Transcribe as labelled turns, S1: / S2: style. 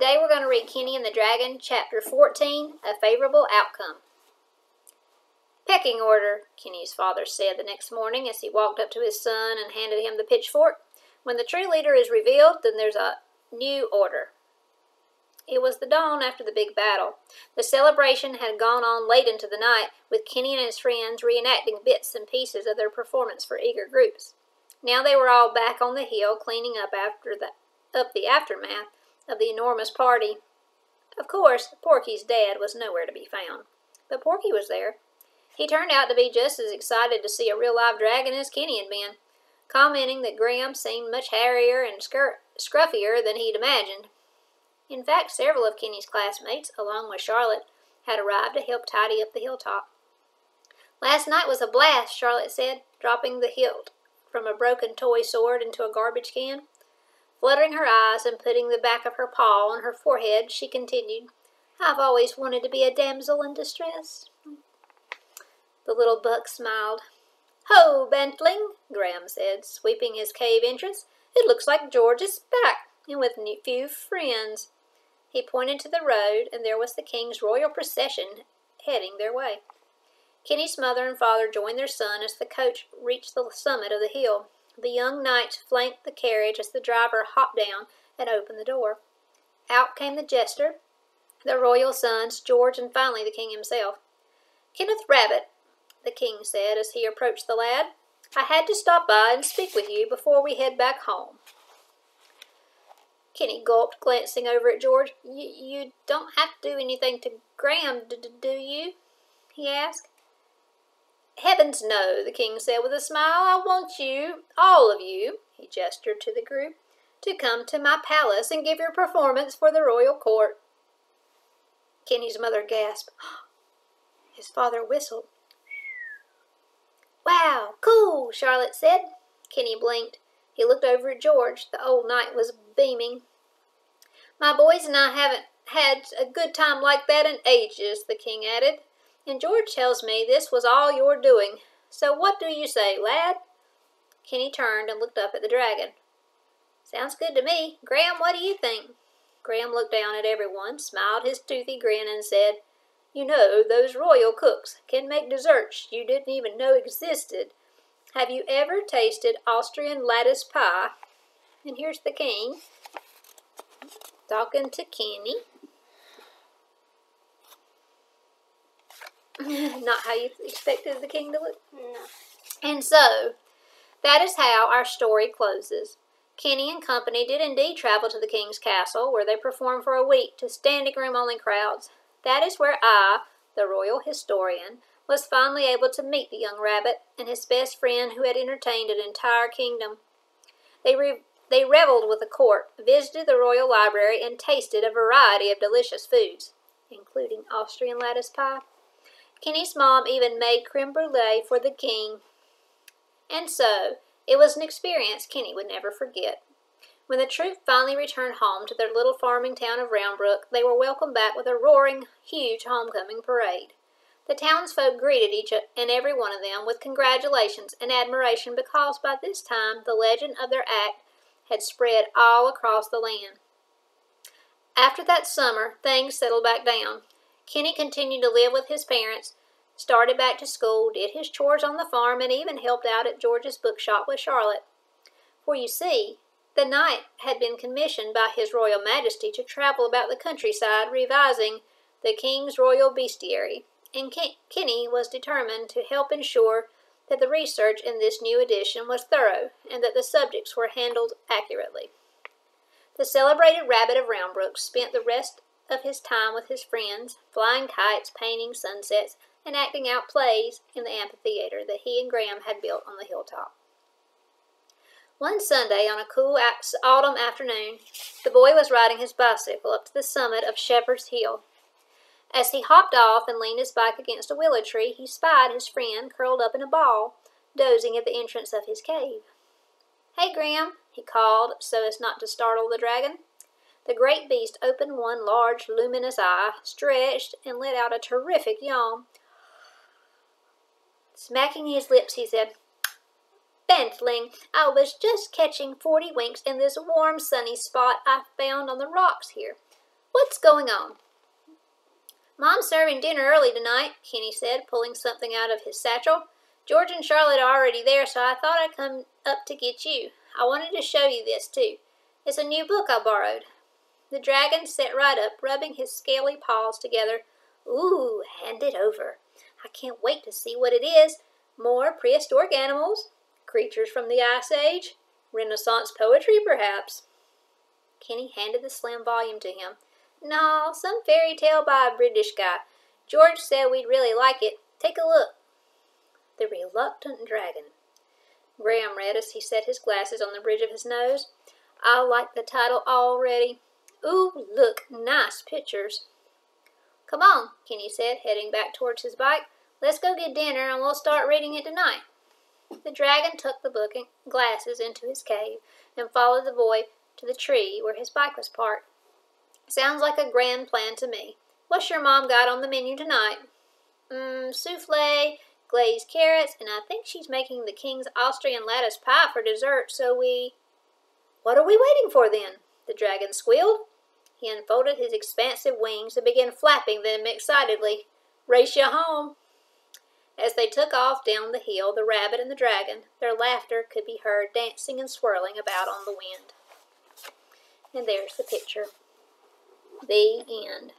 S1: Today we're going to read Kenny and the Dragon, Chapter 14, A Favorable Outcome. Pecking order, Kenny's father said the next morning as he walked up to his son and handed him the pitchfork. When the true leader is revealed, then there's a new order. It was the dawn after the big battle. The celebration had gone on late into the night, with Kenny and his friends reenacting bits and pieces of their performance for eager groups. Now they were all back on the hill, cleaning up the aftermath of the enormous party. Of course, Porky's dad was nowhere to be found, but Porky was there. He turned out to be just as excited to see a real live dragon as Kenny had been, commenting that Graham seemed much hairier and scruffier than he'd imagined. In fact, several of Kenny's classmates, along with Charlotte, had arrived to help tidy up the hilltop. "Last night was a blast," Charlotte said, dropping the hilt from a broken toy sword into a garbage can. Fluttering her eyes and putting the back of her paw on her forehead, she continued, "I've always wanted to be a damsel in distress." The little buck smiled. "Ho, bantling," Graham said, sweeping his cave entrance. "It looks like George is back, and with a few friends." He pointed to the road, and there was the king's royal procession heading their way. Kenny's mother and father joined their son as the coach reached the summit of the hill. The young knights flanked the carriage as the driver hopped down and opened the door. Out came the jester, the royal sons, George, and finally the king himself. "Kenneth Rabbit," the king said as he approached the lad, "I had to stop by and speak with you before we head back home." Kenny gulped, glancing over at George. You don't have to do anything to Graham, do you?" he asked. "Heavens, no," the king said with a smile. "I want you, all of you," he gestured to the group, "to come to my palace and give your performance for the royal court." Kenny's mother gasped. His father whistled. "Wow, cool," Charlotte said. Kenny blinked. He looked over at George. The old knight was beaming. "My boys and I haven't had a good time like that in ages," the king added. "And George tells me this was all your doing. So what do you say, lad?" Kenny turned and looked up at the dragon. "Sounds good to me. Graham, what do you think?" Graham looked down at everyone, smiled his toothy grin, and said, "You know, those royal cooks can make desserts you didn't even know existed. Have you ever tasted Austrian lattice pie?" And here's the king talking to Kenny. Not how you expected the king to look? No. And so, that is how our story closes. Kenny and company did indeed travel to the king's castle, where they performed for a week to standing-room-only crowds. That is where I, the royal historian, was finally able to meet the young rabbit and his best friend who had entertained an entire kingdom. They reveled with the court, visited the royal library, and tasted a variety of delicious foods, including Austrian lattice pie. Kenny's mom even made creme brulee for the king. And so, it was an experience Kenny would never forget. When the troop finally returned home to their little farming town of Roundbrook, they were welcomed back with a roaring, huge homecoming parade. The townsfolk greeted each and every one of them with congratulations and admiration because by this time the legend of their act had spread all across the land. After that summer, things settled back down. Kenny continued to live with his parents, started back to school, did his chores on the farm, and even helped out at George's bookshop with Charlotte. For you see, the knight had been commissioned by His Royal Majesty to travel about the countryside revising the King's Royal Bestiary, and Kenny was determined to help ensure that the research in this new edition was thorough and that the subjects were handled accurately. The celebrated Rabbit of Roundbrook spent the rest of his time with his friends, flying kites, painting sunsets, and acting out plays in the amphitheater that he and Graham had built on the hilltop. One Sunday, on a cool autumn afternoon, the boy was riding his bicycle up to the summit of Shepherd's Hill. As he hopped off and leaned his bike against a willow tree, he spied his friend curled up in a ball, dozing at the entrance of his cave. "Hey, Graham," he called so as not to startle the dragon. The great beast opened one large, luminous eye, stretched, and let out a terrific yawn. Smacking his lips, he said, "Bantling, I was just catching 40 winks in this warm, sunny spot I found on the rocks here. What's going on? Mom's serving dinner early tonight, Kenny said, pulling something out of his satchel. George and Charlotte are already there, so I thought I'd come up to get you. I wanted to show you this, too. It's a new book I borrowed. The dragon sat right up, rubbing his scaly paws together. Ooh, hand it over. I can't wait to see what it is. More prehistoric animals, creatures from the Ice Age, Renaissance poetry, perhaps. Kenny handed the slim volume to him. No, some fairy tale by a British guy. George said we'd really like it. Take a look. The Reluctant Dragon. Graham read as he set his glasses on the bridge of his nose. I like the title already. Ooh, look, nice pictures. Come on, Kenny said, heading back towards his bike. Let's go get dinner and we'll start reading it tonight. The dragon took the book and glasses into his cave and followed the boy to the tree where his bike was parked. Sounds like a grand plan to me. What's your mom got on the menu tonight? Souffle, glazed carrots, and I think she's making the king's Austrian lattice pie for dessert, so we... What are we waiting for, then? The dragon squealed. He unfolded his expansive wings and began flapping them excitedly. Race you home. As they took off down the hill, the rabbit and the dragon, their laughter could be heard dancing and swirling about on the wind. And there's the picture. The end.